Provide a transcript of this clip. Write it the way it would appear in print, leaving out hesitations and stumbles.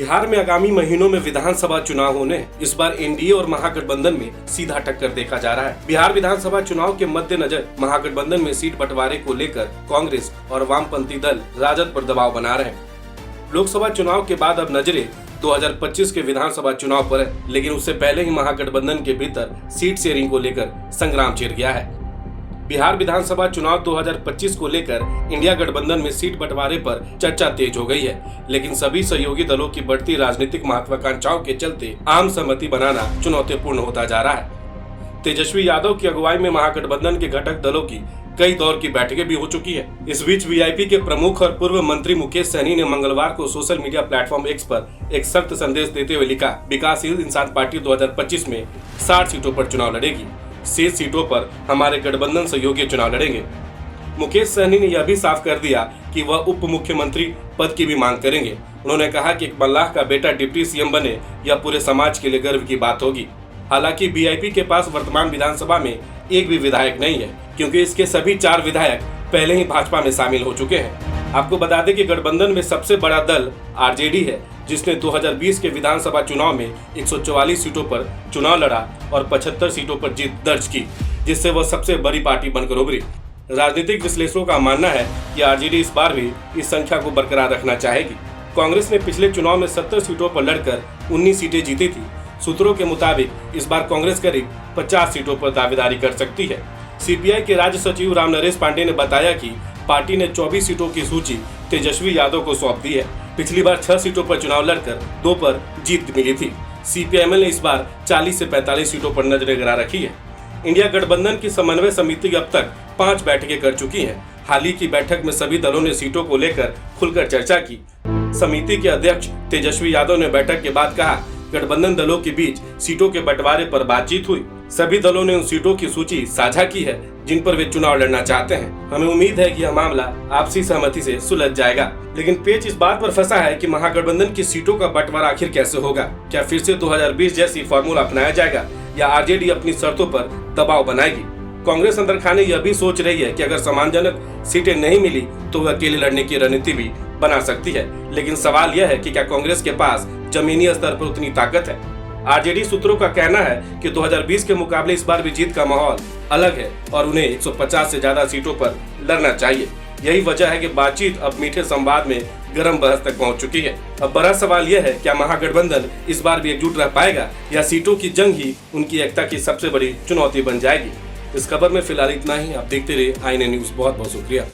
बिहार में आगामी महीनों में विधानसभा चुनाव होने, इस बार एनडीए और महागठबंधन में सीधा टक्कर देखा जा रहा है। बिहार विधानसभा चुनाव के मद्देनजर महागठबंधन में सीट बंटवारे को लेकर कांग्रेस और वामपंथी दल राजद पर दबाव बना रहे हैं। लोकसभा चुनाव के बाद अब नजरें 2025 के विधानसभा चुनाव पर है, लेकिन उससे पहले ही महागठबंधन के भीतर सीट शेयरिंग को लेकर संग्राम छिड़ गया है। बिहार विधानसभा चुनाव 2025 को लेकर इंडिया गठबंधन में सीट बंटवारे पर चर्चा तेज हो गई है, लेकिन सभी सहयोगी दलों की बढ़ती राजनीतिक महत्वाकांक्षाओं के चलते आम सहमति बनाना चुनौतीपूर्ण होता जा रहा है। तेजस्वी यादव की अगुवाई में महागठबंधन के घटक दलों की कई दौर की बैठकें भी हो चुकी है। इस बीच वीआईपी के प्रमुख और पूर्व मंत्री मुकेश सहनी ने मंगलवार को सोशल मीडिया प्लेटफॉर्म एक्स पर एक सख्त संदेश देते हुए लिखा, विकासशील इंसान पार्टी 2025 में 60 सीटों पर चुनाव लड़ेगी। शेष सीटों पर हमारे गठबंधन सहयोगी चुनाव लड़ेंगे। मुकेश सहनी ने यह भी साफ कर दिया कि वह उप मुख्यमंत्री पद की भी मांग करेंगे। उन्होंने कहा कि एक मल्लाह का बेटा डिप्टी सीएम बने, यह पूरे समाज के लिए गर्व की बात होगी। हालांकि बीआईपी के पास वर्तमान विधानसभा में एक भी विधायक नहीं है, क्योंकि इसके सभी 4 विधायक पहले ही भाजपा में शामिल हो चुके हैं। आपको बता दें कि गठबंधन में सबसे बड़ा दल आरजेडी है, जिसने 2020 के विधानसभा चुनाव में 144 सीटों पर चुनाव लड़ा और 75 सीटों पर जीत दर्ज की, जिससे वह सबसे बड़ी पार्टी बनकर उभरी। राजनीतिक विश्लेषकों का मानना है कि आरजेडी इस बार भी इस संख्या को बरकरार रखना चाहेगी। कांग्रेस ने पिछले चुनाव में 70 सीटों पर लड़कर 19 सीटें जीती थी। सूत्रों के मुताबिक इस बार कांग्रेस करीब 50 सीटों पर दावेदारी कर सकती है। सीपीआई के राज्य सचिव राम नरेश पांडे ने बताया कि पार्टी ने 24 सीटों की सूची तेजस्वी यादव को सौंप दी है। पिछली बार 6 सीटों पर चुनाव लड़कर 2 पर जीत मिली थी। सीपीएमएल ने इस बार 40 से 45 सीटों पर नजरें गड़ा रखी है। इंडिया गठबंधन की समन्वय समिति अब तक 5 बैठकें कर चुकी है। हाल ही की बैठक में सभी दलों ने सीटों को लेकर खुलकर चर्चा की। समिति के अध्यक्ष तेजस्वी यादव ने बैठक के बाद कहा, गठबंधन दलों के बीच सीटों के बंटवारे पर बातचीत हुई। सभी दलों ने उन सीटों की सूची साझा की है जिन पर वे चुनाव लड़ना चाहते हैं। हमें उम्मीद है कि यह मामला आपसी सहमति से सुलझ जाएगा, लेकिन पेच इस बात पर फंसा है कि महागठबंधन की सीटों का बंटवारा आखिर कैसे होगा। क्या फिर से 2020 जैसी फॉर्मूला अपनाया जाएगा या आरजेडी अपनी शर्तों पर दबाव बनाएगी? कांग्रेस अंदर खाने यह भी सोच रही है कि अगर सम्मानजनक सीटें नहीं मिली तो वह अकेले लड़ने की रणनीति भी बना सकती है। लेकिन सवाल यह है कि क्या कांग्रेस के पास जमीनी स्तर पर उतनी ताकत है? आरजेडी सूत्रों का कहना है कि 2020 के मुकाबले इस बार भी जीत का माहौल अलग है और उन्हें 150 से ज्यादा सीटों पर लड़ना चाहिए। यही वजह है कि बातचीत अब मीठे संवाद में गर्म बहस तक पहुंच चुकी है। अब बड़ा सवाल यह है, क्या महागठबंधन इस बार भी एकजुट रह पाएगा या सीटों की जंग ही उनकी एकता की सबसे बड़ी चुनौती बन जाएगी? इस खबर में फिलहाल इतना ही। आप देखते रहिए INA न्यूज। बहुत बहुत शुक्रिया।